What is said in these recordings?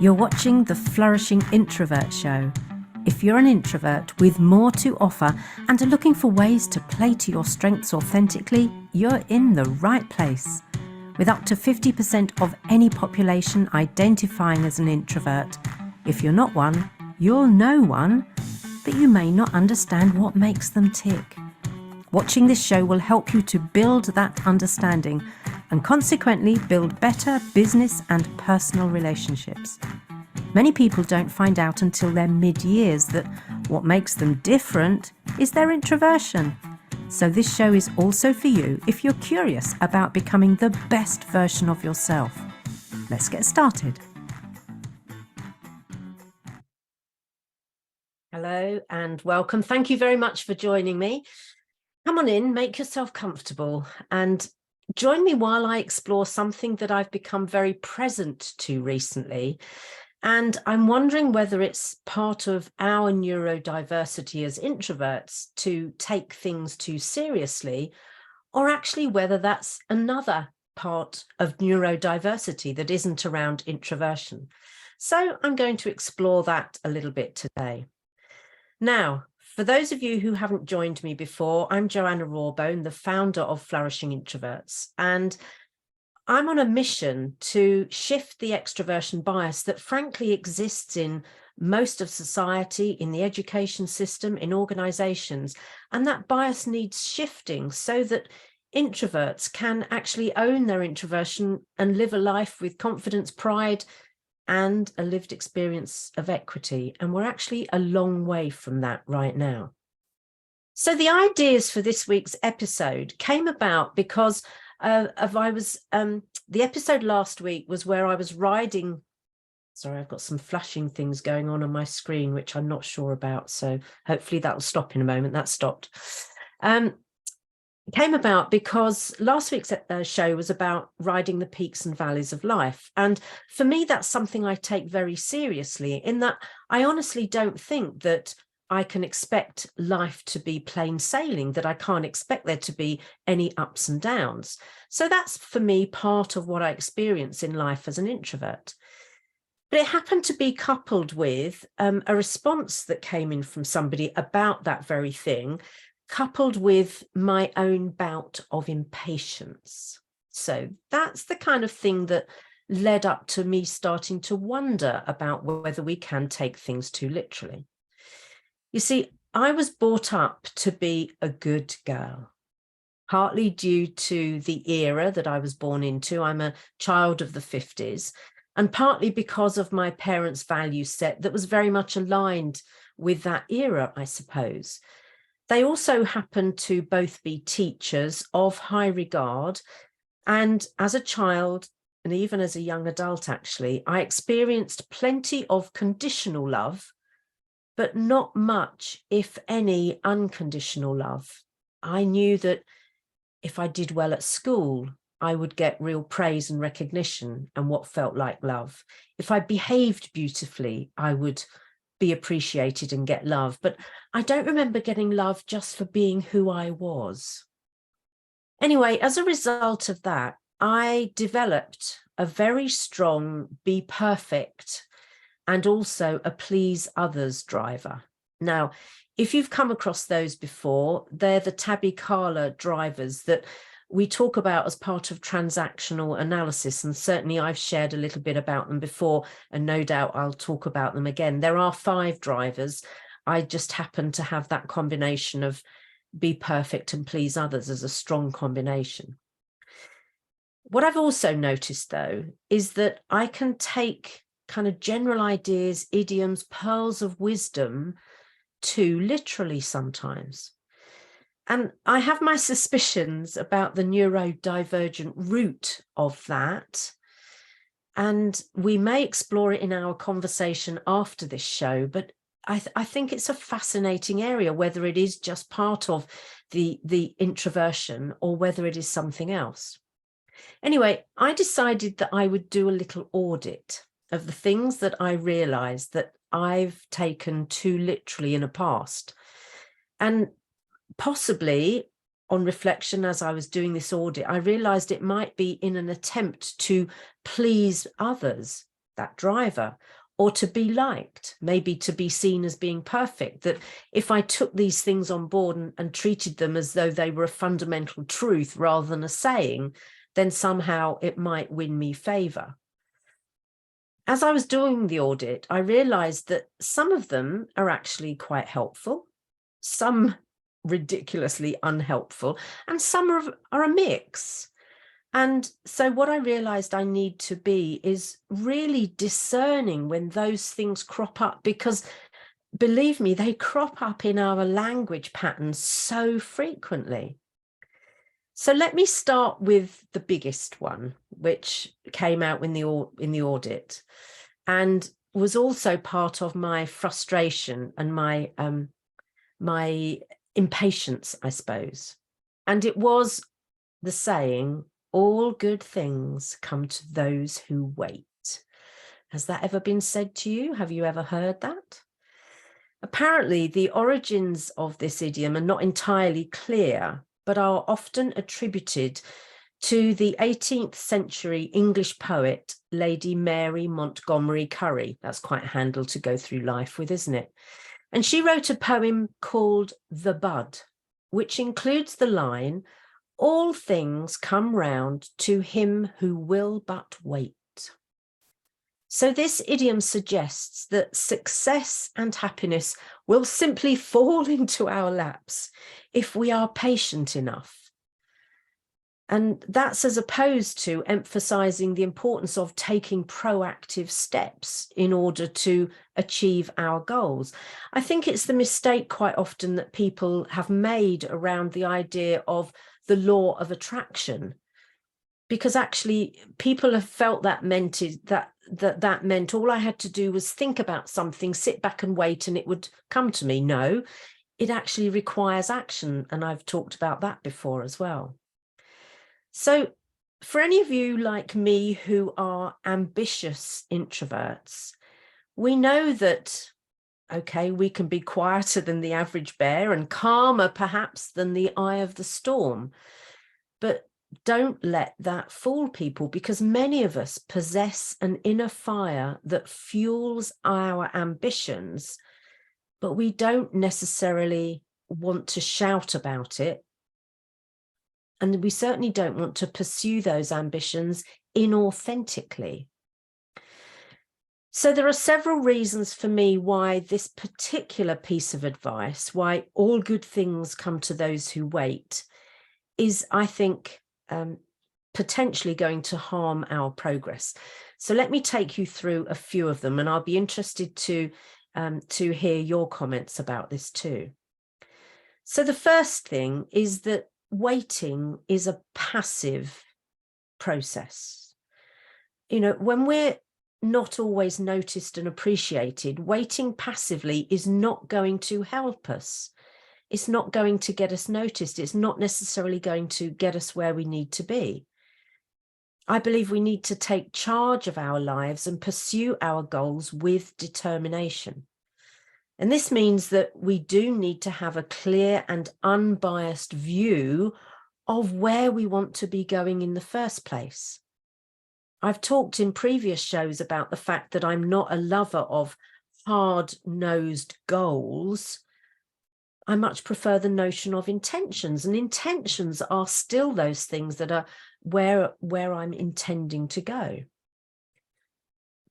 You're watching the Flourishing Introvert Show. If you're an introvert with more to offer and are looking for ways to play to your strengths authentically, you're in the right place. With up to 50% of any population identifying as an introvert, if you're not one, you'll know one, but you may not understand what makes them tick. Watching this show will help you to build that understanding and consequently build better business and personal relationships. Many people don't find out until their mid-years that what makes them different is their introversion. So this show is also for you if you're curious about becoming the best version of yourself. Let's get started. Hello and welcome. Thank you very much for joining me. Come on in, make yourself comfortable and join me while I explore something that I've become very present to recently. And I'm wondering whether it's part of our neurodiversity as introverts to take things too seriously, or actually whether that's another part of neurodiversity that isn't around introversion. So I'm going to explore that a little bit today. Now, for those of you who haven't joined me before, I'm Joanna Rawbone, the founder of Flourishing Introverts, and I'm on a mission to shift the extroversion bias that frankly exists in most of society, in the education system, in organizations, and that bias needs shifting so that introverts can actually own their introversion and live a life with confidence, pride, and a lived experience of equity. And we're actually a long way from that right now. So the ideas for this week's episode came about because the episode last week was where I was riding. Sorry, I've got some flashing things going on my screen, which I'm not sure about. So hopefully that'll stop in a moment. That stopped. It came about because last week's show was about riding the peaks and valleys of life. And for me, that's something I take very seriously, in that I honestly don't think that I can expect life to be plain sailing, that I can't expect there to be any ups and downs. So that's, for me, part of what I experience in life as an introvert. But it happened to be coupled with a response that came in from somebody about that very thing, coupled with my own bout of impatience. So that's the kind of thing that led up to me starting to wonder about whether we can take things too literally. You see, I was brought up to be a good girl, partly due to the era that I was born into. I'm a child of the 50s, and partly because of my parents' value set that was very much aligned with that era, I suppose. They also happened to both be teachers of high regard. And as a child, and even as a young adult, actually, I experienced plenty of conditional love, but not much, if any, unconditional love. I knew that if I did well at school, I would get real praise and recognition and what felt like love. If I behaved beautifully, I would be appreciated and get love. But I don't remember getting love just for being who I was. Anyway, as a result of that, I developed a very strong be perfect and also a please others driver. Now, if you've come across those before, they're the Tabby Carla drivers that we talk about as part of transactional analysis. And certainly I've shared a little bit about them before, and no doubt I'll talk about them again. There are 5 drivers. I just happen to have that combination of be perfect and please others as a strong combination. What I've also noticed, though, is that I can take kind of general ideas, idioms, pearls of wisdom too literally sometimes. And I have my suspicions about the neurodivergent root of that. And we may explore it in our conversation after this show, but I think it's a fascinating area, whether it is just part of the introversion or whether it is something else. Anyway, I decided that I would do a little audit of the things that I realized that I've taken too literally in the past. And possibly on reflection, as I was doing this audit, I realized it might be in an attempt to please others. that driver, or to be liked, maybe to be seen as being perfect, that if I took these things on board and treated them as though they were a fundamental truth rather than a saying, then somehow it might win me favor. As I was doing the audit, I realized that some of them are actually quite helpful, some ridiculously unhelpful, and some are a mix. And so what I realized I need to be is really discerning when those things crop up, because believe me, they crop up in our language patterns so frequently. So let me start with the biggest one, which came out in the audit and was also part of my frustration and my impatience, I suppose. And it was the saying, all good things come to those who wait. Has that ever been said to you? Have you ever heard that? Apparently, the origins of this idiom are not entirely clear, but are often attributed to the 18th century English poet, Lady Mary Montgomery Curry. That's quite a handle to go through life with, isn't it? And she wrote a poem called The Bud, which includes the line, all things come round to him who will but wait. So this idiom suggests that success and happiness will simply fall into our laps if we are patient enough. And that's as opposed to emphasizing the importance of taking proactive steps in order to achieve our goals. I think it's the mistake quite often that people have made around the idea of the law of attraction, because actually people have felt that meant that meant all I had to do was think about something, sit back and wait, and it would come to me. No, it actually requires action. And I've talked about that before as well. So for any of you like me who are ambitious introverts, we know that, okay, we can be quieter than the average bear and calmer perhaps than the eye of the storm. But don't let that fool people, because many of us possess an inner fire that fuels our ambitions, but we don't necessarily want to shout about it. And we certainly don't want to pursue those ambitions inauthentically. So there are several reasons for me why this particular piece of advice, why all good things come to those who wait, is, I think, potentially going to harm our progress. So let me take you through a few of them, and I'll be interested to hear your comments about this too. So the first thing is that waiting is a passive process. You know, when we're not always noticed and appreciated, waiting passively is not going to help us. It's not going to get us noticed. It's not necessarily going to get us where we need to be. I believe we need to take charge of our lives and pursue our goals with determination. And this means that we do need to have a clear and unbiased view of where we want to be going in the first place. I've talked in previous shows about the fact that I'm not a lover of hard-nosed goals. I much prefer the notion of intentions, and intentions are still those things that are where I'm intending to go.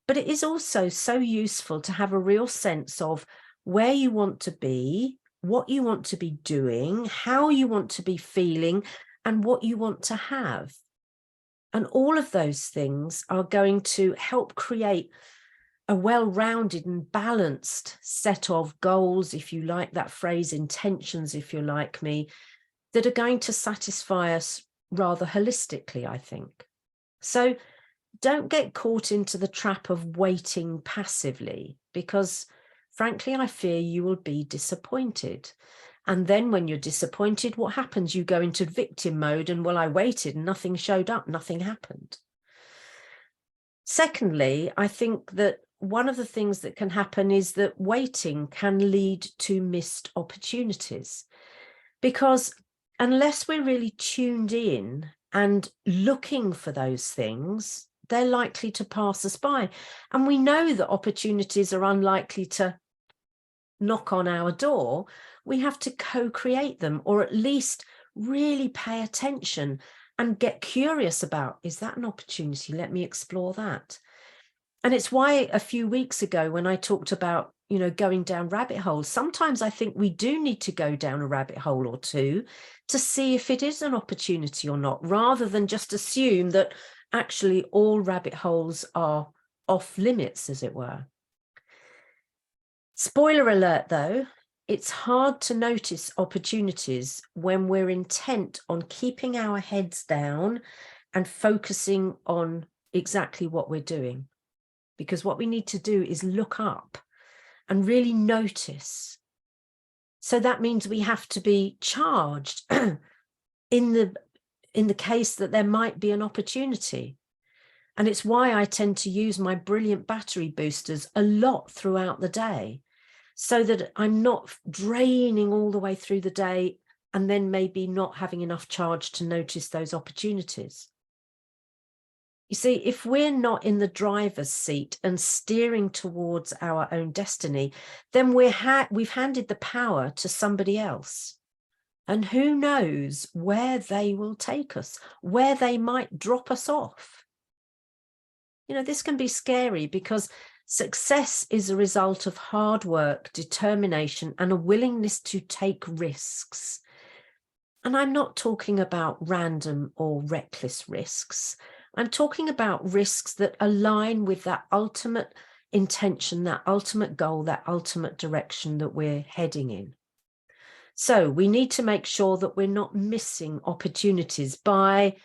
But it is also so useful to have a real sense of where you want to be, what you want to be doing, how you want to be feeling, and what you want to have. And all of those things are going to help create a well-rounded and balanced set of goals, if you like that phrase, intentions, if you're like me, that are going to satisfy us rather holistically, I think. So don't get caught into the trap of waiting passively, because frankly, I fear you will be disappointed. And then when you're disappointed, what happens? You go into victim mode and, well, I waited and nothing showed up, nothing happened. Secondly, I think that one of the things that can happen is that waiting can lead to missed opportunities, because unless we're really tuned in and looking for those things, they're likely to pass us by. And we know that opportunities are unlikely to knock on our door. We have to co-create them, or at least really pay attention and get curious about, is that an opportunity? Let me explore that. And it's why a few weeks ago when I talked about, going down rabbit holes, sometimes I think we do need to go down a rabbit hole or two to see if it is an opportunity or not, rather than just assume that actually all rabbit holes are off limits, as it were. Spoiler alert, though, it's hard to notice opportunities when we're intent on keeping our heads down and focusing on exactly what we're doing. Because what we need to do is look up and really notice. So that means we have to be charged in the case that there might be an opportunity. And it's why I tend to use my brilliant battery boosters a lot throughout the day, so that I'm not draining all the way through the day and then maybe not having enough charge to notice those opportunities. You see, if we're not in the driver's seat and steering towards our own destiny, then we've handed the power to somebody else. And who knows where they will take us, where they might drop us off. This can be scary because success is a result of hard work, determination, and a willingness to take risks. And I'm not talking about random or reckless risks. I'm talking about risks that align with that ultimate intention, that ultimate goal, that ultimate direction that we're heading in. So we need to make sure that we're not missing opportunities by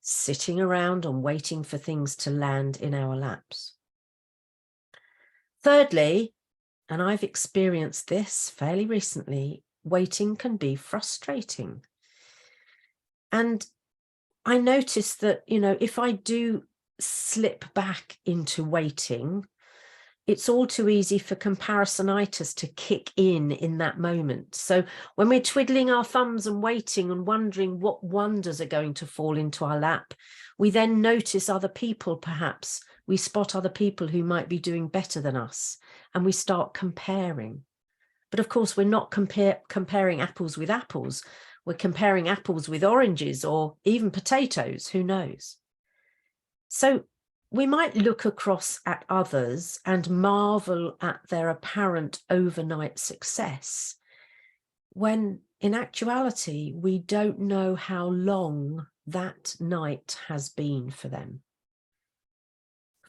sitting around and waiting for things to land in our laps. Thirdly, and I've experienced this fairly recently, waiting can be frustrating. And I noticed that, if I do slip back into waiting, it's all too easy for comparisonitis to kick in that moment. So when we're twiddling our thumbs and waiting and wondering what wonders are going to fall into our lap, we then notice other people, perhaps. We spot other people who might be doing better than us, and we start comparing. But of course, we're not comparing apples with apples. We're comparing apples with oranges or even potatoes, who knows? So we might look across at others and marvel at their apparent overnight success, when in actuality, we don't know how long that night has been for them.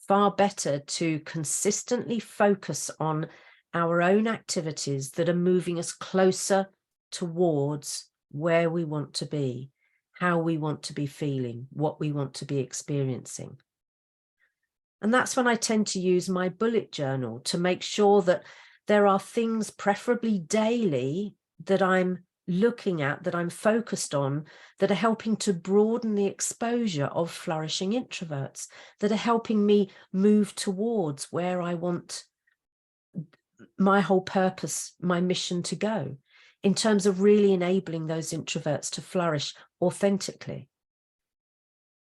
Far better to consistently focus on our own activities that are moving us closer towards where we want to be, how we want to be feeling, what we want to be experiencing. And that's when I tend to use my bullet journal to make sure that there are things, preferably daily, that I'm looking at, that I'm focused on, that are helping to broaden the exposure of flourishing introverts, that are helping me move towards where I want my whole purpose, my mission to go, in terms of really enabling those introverts to flourish authentically.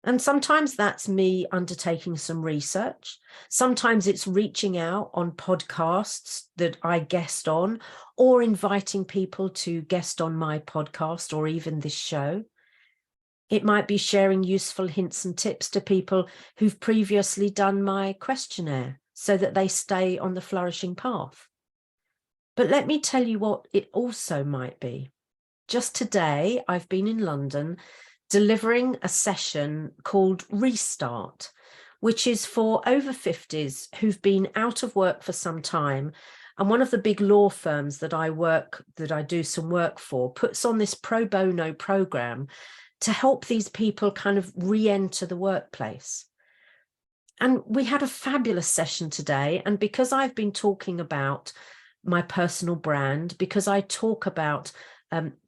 And sometimes that's me undertaking some research. Sometimes it's reaching out on podcasts that I guest on, or inviting people to guest on my podcast or even this show. It might be sharing useful hints and tips to people who've previously done my questionnaire so that they stay on the flourishing path. But let me tell you what it also might be. Just today, I've been in London delivering a session called Restart, which is for over 50s who've been out of work for some time. And one of the big law firms that I do some work for puts on this pro bono program to help these people kind of re-enter the workplace. And we had a fabulous session today. And because I've been talking about my personal brand, because I talk about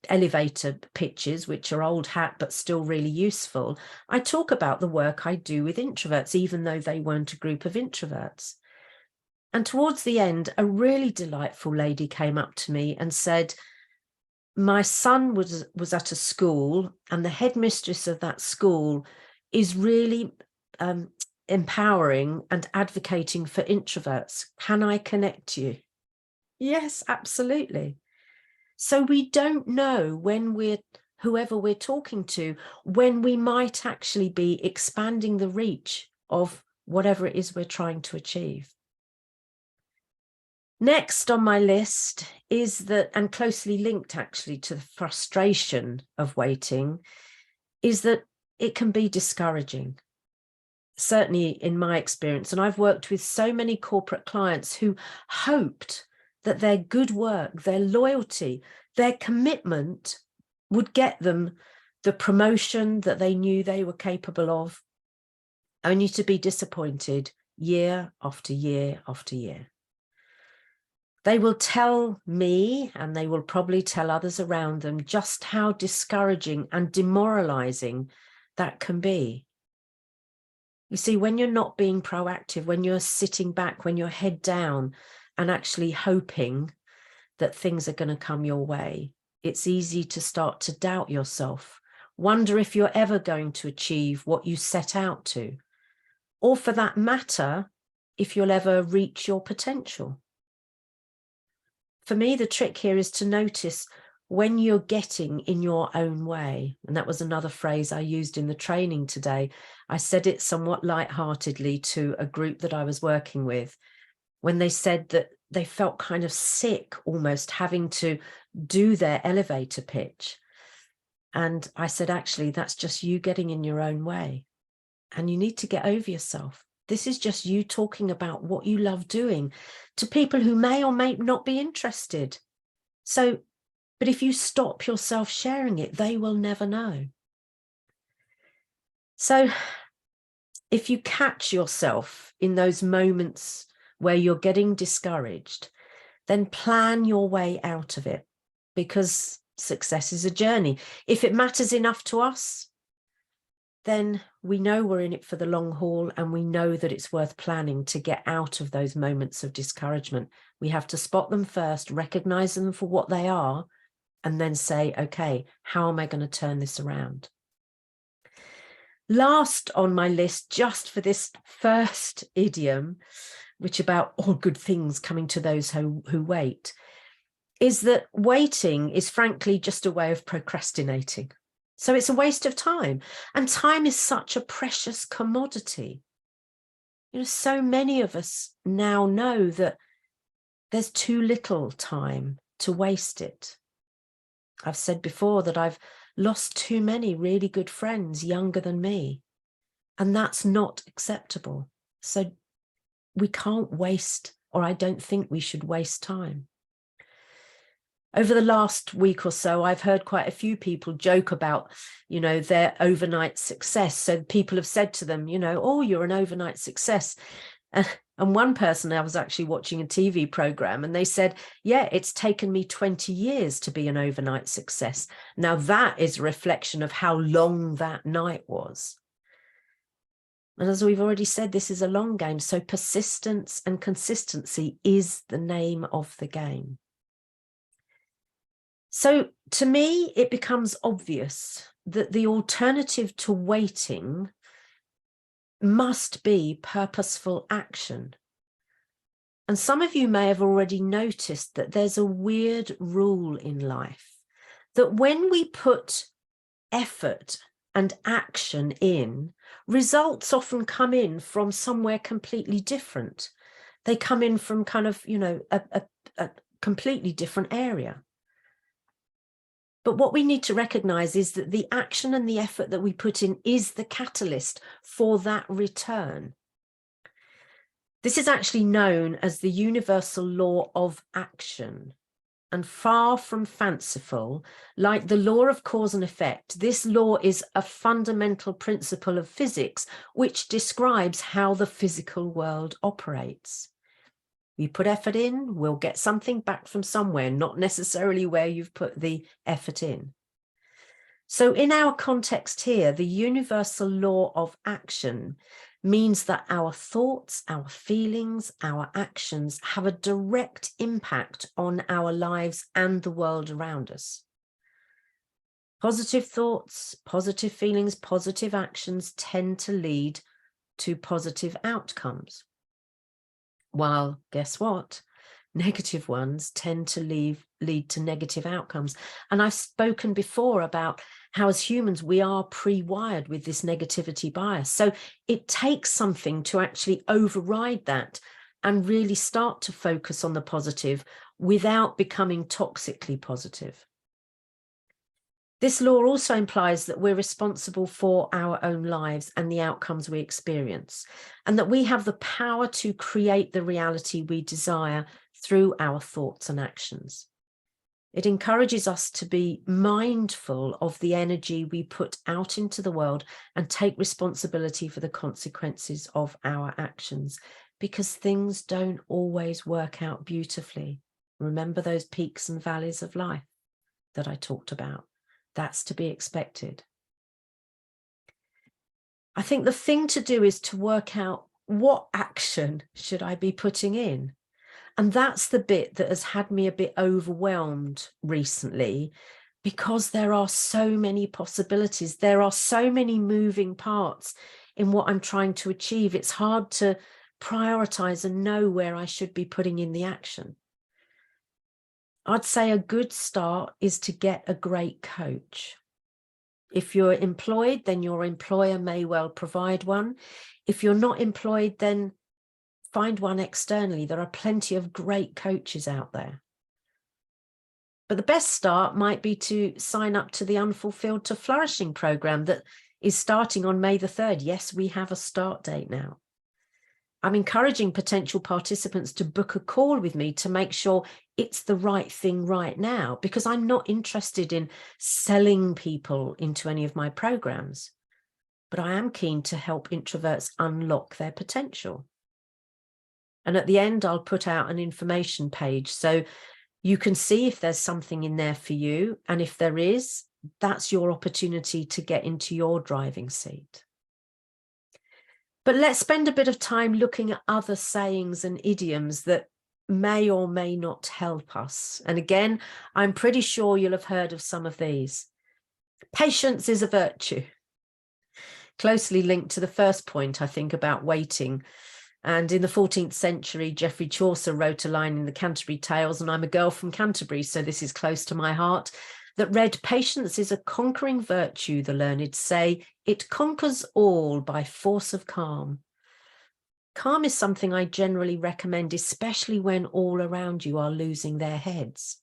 elevator pitches, which are old hat, but still really useful, I talk about the work I do with introverts, even though they weren't a group of introverts. And towards the end, a really delightful lady came up to me and said, my son was at a school, and the headmistress of that school is really empowering and advocating for introverts. Can I connect you? Yes, absolutely. So we don't know when whoever we're talking to, when we might actually be expanding the reach of whatever it is we're trying to achieve. Next on my list is that, and closely linked actually to the frustration of waiting, is that it can be discouraging. Certainly in my experience, and I've worked with so many corporate clients who hoped that their good work, their loyalty, their commitment would get them the promotion that they knew they were capable of, only to be disappointed year after year after year. They will tell me, and they will probably tell others around them, just how discouraging and demoralizing that can be. You see, when you're not being proactive, when you're sitting back, when you're head down and actually hoping that things are going to come your way, it's easy to start to doubt yourself, wonder if you're ever going to achieve what you set out to, or for that matter, if you'll ever reach your potential. For me, the trick here is to notice when you're getting in your own way. And that was another phrase I used in the training today. I said it somewhat lightheartedly to a group that I was working with, when they said that they felt kind of sick, almost having to do their elevator pitch. And I said, actually, that's just you getting in your own way. And you need to get over yourself. This is just you talking about what you love doing to people who may or may not be interested. So, but if you stop yourself sharing it, they will never know. So if you catch yourself in those moments where you're getting discouraged, then plan your way out of it, because success is a journey. If it matters enough to us, then we know we're in it for the long haul, and we know that it's worth planning to get out of those moments of discouragement. We have to spot them first, recognize them for what they are, and then say, okay, how am I going to turn this around? Last on my list, just for this first idiom, which about all good things coming to those who wait, is that waiting is frankly just a way of procrastinating. So it's a waste of time. And time is such a precious commodity. You know, so many of us now know that there's too little time to waste it. I've said before that I've lost too many really good friends younger than me, and that's not acceptable. So we can't waste, or I don't think we should waste time. Over the last week or so, I've heard quite a few people joke about, you know, their overnight success. So people have said to them, you know, oh, you're an overnight success. And one person, I was actually watching a TV program, and they said, yeah, it's taken me 20 years to be an overnight success. Now that is a reflection of how long that night was. And as we've already said, this is a long game. So persistence and consistency is the name of the game. So to me, it becomes obvious that the alternative to waiting must be purposeful action. And some of you may have already noticed that there's a weird rule in life, that when we put effort and action in, results often come in from somewhere completely different. They come in from kind of, you know, a completely different area. But what we need to recognize is that the action and the effort that we put in is the catalyst for that return. This is actually known as the universal law of action. And far from fanciful, like the law of cause and effect, this law is a fundamental principle of physics which describes how the physical world operates. You put effort in, we'll get something back from somewhere, not necessarily where you've put the effort in. So in our context here, the universal law of action means that our thoughts, our feelings, our actions have a direct impact on our lives and the world around us. Positive thoughts, positive feelings, positive actions tend to lead to positive outcomes. While, guess what? Negative ones tend to lead to negative outcomes. And I've spoken before about how as humans, we are pre-wired with this negativity bias. So it takes something to actually override that and really start to focus on the positive without becoming toxically positive. This law also implies that we're responsible for our own lives and the outcomes we experience, and that we have the power to create the reality we desire through our thoughts and actions. It encourages us to be mindful of the energy we put out into the world and take responsibility for the consequences of our actions, because things don't always work out beautifully. Remember those peaks and valleys of life that I talked about? That's to be expected. I think the thing to do is to work out, what action should I be putting in? And that's the bit that has had me a bit overwhelmed recently, because there are so many possibilities. There are so many moving parts in what I'm trying to achieve. It's hard to prioritize and know where I should be putting in the action. I'd say a good start is to get a great coach. If you're employed, then your employer may well provide one. If you're not employed, then find one externally. There are plenty of great coaches out there. But the best start might be to sign up to the Unfulfilled to Flourishing program that is starting on May the 3rd. Yes, we have a start date now. I'm encouraging potential participants to book a call with me to make sure it's the right thing right now, because I'm not interested in selling people into any of my programs, but I am keen to help introverts unlock their potential. And at the end, I'll put out an information page so you can see if there's something in there for you. And if there is, that's your opportunity to get into your driving seat. But let's spend a bit of time looking at other sayings and idioms that may or may not help us. And again, I'm pretty sure you'll have heard of some of these. Patience is a virtue. Closely linked to the first point, I think, about waiting. And in the 14th century, Geoffrey Chaucer wrote a line in the Canterbury Tales, and I'm a girl from Canterbury, so this is close to my heart, that read, "Patience is a conquering virtue, the learned say. It conquers all by force of calm." Calm is something I generally recommend, especially when all around you are losing their heads.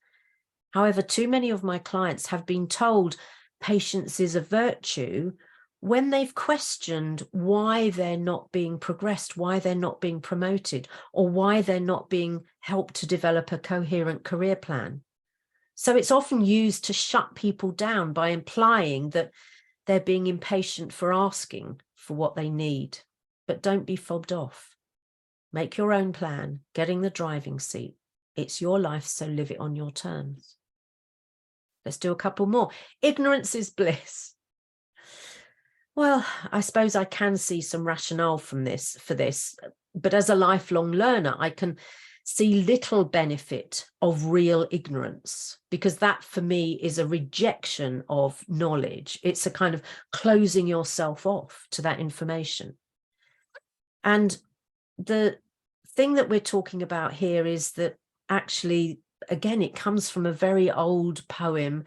However, too many of my clients have been told patience is a virtue when they've questioned why they're not being progressed, why they're not being promoted, or why they're not being helped to develop a coherent career plan. So it's often used to shut people down by implying that they're being impatient for asking for what they need. But don't be fobbed off. Make your own plan, get in the driving seat. It's your life, so live it on your terms. Let's do a couple more. Ignorance is bliss. Well, I suppose I can see some rationale for this, but as a lifelong learner, I can see little benefit of real ignorance, because that for me is a rejection of knowledge. It's a kind of closing yourself off to that information. And the thing that we're talking about here is that actually, again, it comes from a very old poem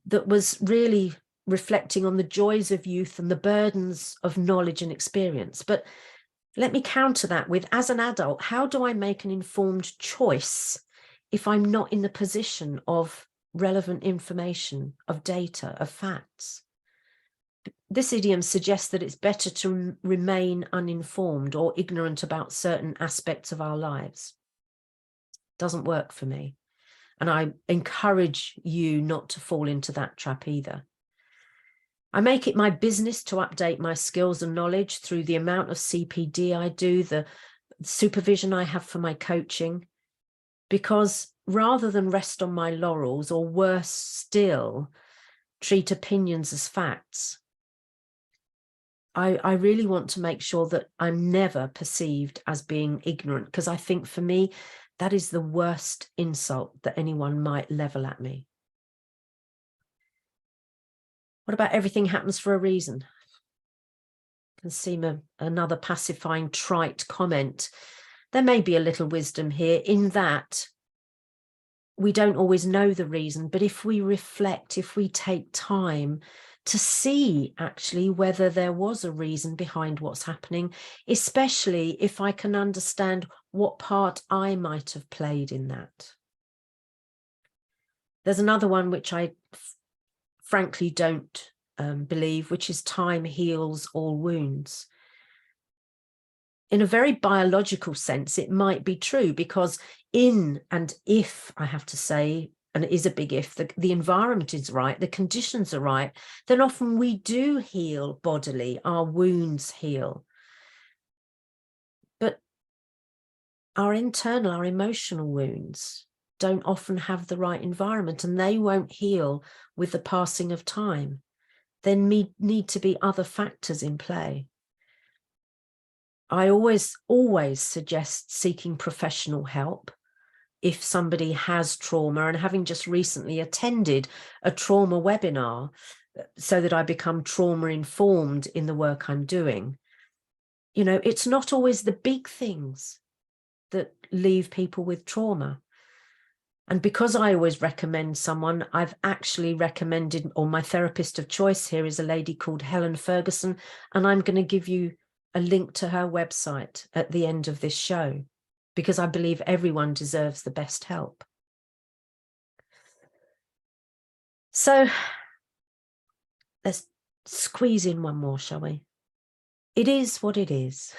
that was really reflecting on the joys of youth and the burdens of knowledge and experience. But let me counter that with, as an adult, how do I make an informed choice if I'm not in the position of relevant information, of data, of facts? This idiom suggests that it's better to remain uninformed or ignorant about certain aspects of our lives. Doesn't work for me. And I encourage you not to fall into that trap either. I make it my business to update my skills and knowledge through the amount of CPD I do, the supervision I have for my coaching, because rather than rest on my laurels, or worse still, treat opinions as facts, I really want to make sure that I'm never perceived as being ignorant, because I think for me, that is the worst insult that anyone might level at me. What about everything happens for a reason? can seem another pacifying, trite comment. There may be a little wisdom here in that we don't always know the reason, but if we reflect, if we take time to see actually whether there was a reason behind what's happening, especially if I can understand what part I might have played in that. There's another one which I frankly don't believe, which is time heals all wounds. In a very biological sense, it might be true, because if I have to say, and it is a big if, the environment is right, the conditions are right, then often we do heal bodily, our wounds heal. But our internal, our emotional wounds don't often have the right environment, and they won't heal with the passing of time. There need to be other factors in play. I always suggest seeking professional help if somebody has trauma, and having just recently attended a trauma webinar so that I become trauma informed in the work I'm doing. You know, it's not always the big things that leave people with trauma. And because I always recommend someone, I've actually recommended, or my therapist of choice here is a lady called Helen Ferguson, and I'm going to give you a link to her website at the end of this show, because I believe everyone deserves the best help. So let's squeeze in one more, shall we? It is what it is,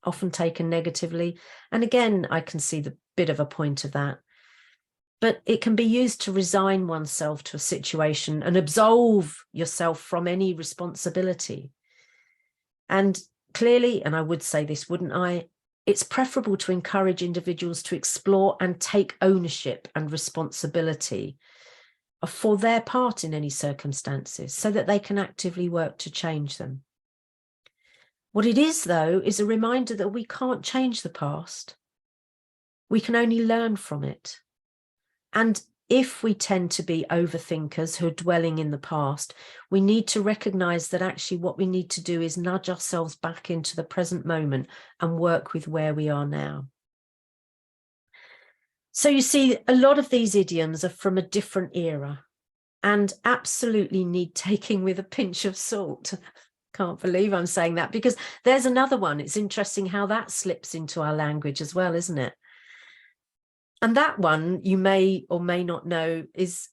often taken negatively. And again, I can see the bit of a point of that. But it can be used to resign oneself to a situation and absolve yourself from any responsibility. And clearly, and I would say this, wouldn't I? It's preferable to encourage individuals to explore and take ownership and responsibility for their part in any circumstances, so that they can actively work to change them. What it is, though, is a reminder that we can't change the past. We can only learn from it. And if we tend to be overthinkers who are dwelling in the past, we need to recognize that actually what we need to do is nudge ourselves back into the present moment and work with where we are now. So you see, a lot of these idioms are from a different era and absolutely need taking with a pinch of salt. Can't believe I'm saying that, because there's another one. It's interesting how that slips into our language as well, isn't it? And that one, you may or may not know, is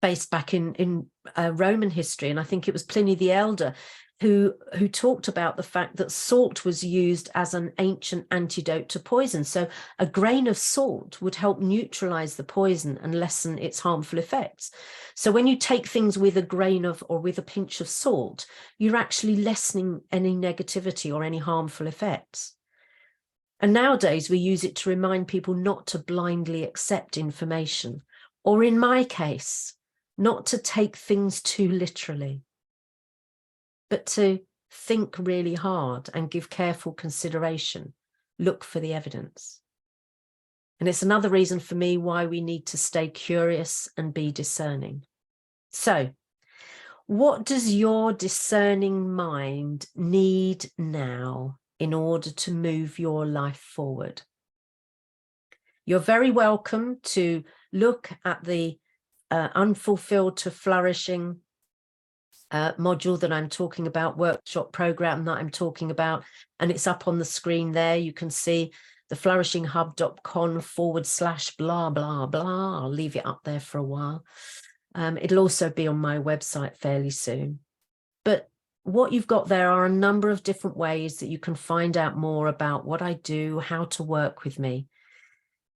based back in Roman history. And I think it was Pliny the Elder who talked about the fact that salt was used as an ancient antidote to poison. So a grain of salt would help neutralize the poison and lessen its harmful effects. So when you take things with a grain of, or with a pinch of salt, you're actually lessening any negativity or any harmful effects. And nowadays we use it to remind people not to blindly accept information, or in my case, not to take things too literally, but to think really hard and give careful consideration, look for the evidence. And it's another reason for me why we need to stay curious and be discerning. So, what does your discerning mind need now in order to move your life forward? You're very welcome to look at the Unfulfilled to Flourishing module that I'm talking about, workshop program that I'm talking about, and it's up on the screen there. You can see the flourishinghub.com/blah, blah, blah. I'll leave it up there for a while. It'll also be on my website fairly soon. But what you've got there are a number of different ways that you can find out more about what I do, how to work with me.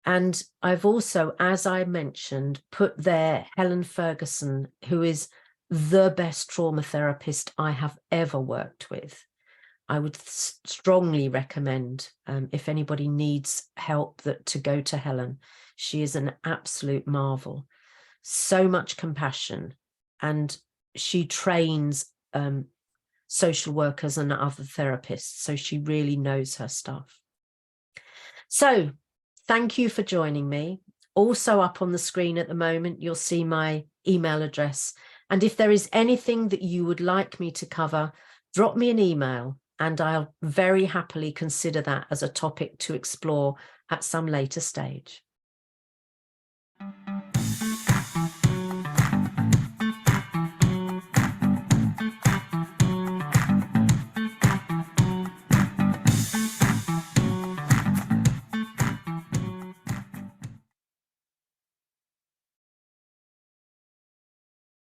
And I've also, as I mentioned, put there Helen Ferguson, who is the best trauma therapist I have ever worked with. I would strongly recommend, if anybody needs help, to go to Helen. She is an absolute marvel. So much compassion, and she trains social workers and other therapists, so she really knows her stuff. So thank you for joining me. Also up on the screen at the moment, you'll see my email address. And if there is anything that you would like me to cover, drop me an email and I'll very happily consider that as a topic to explore at some later stage.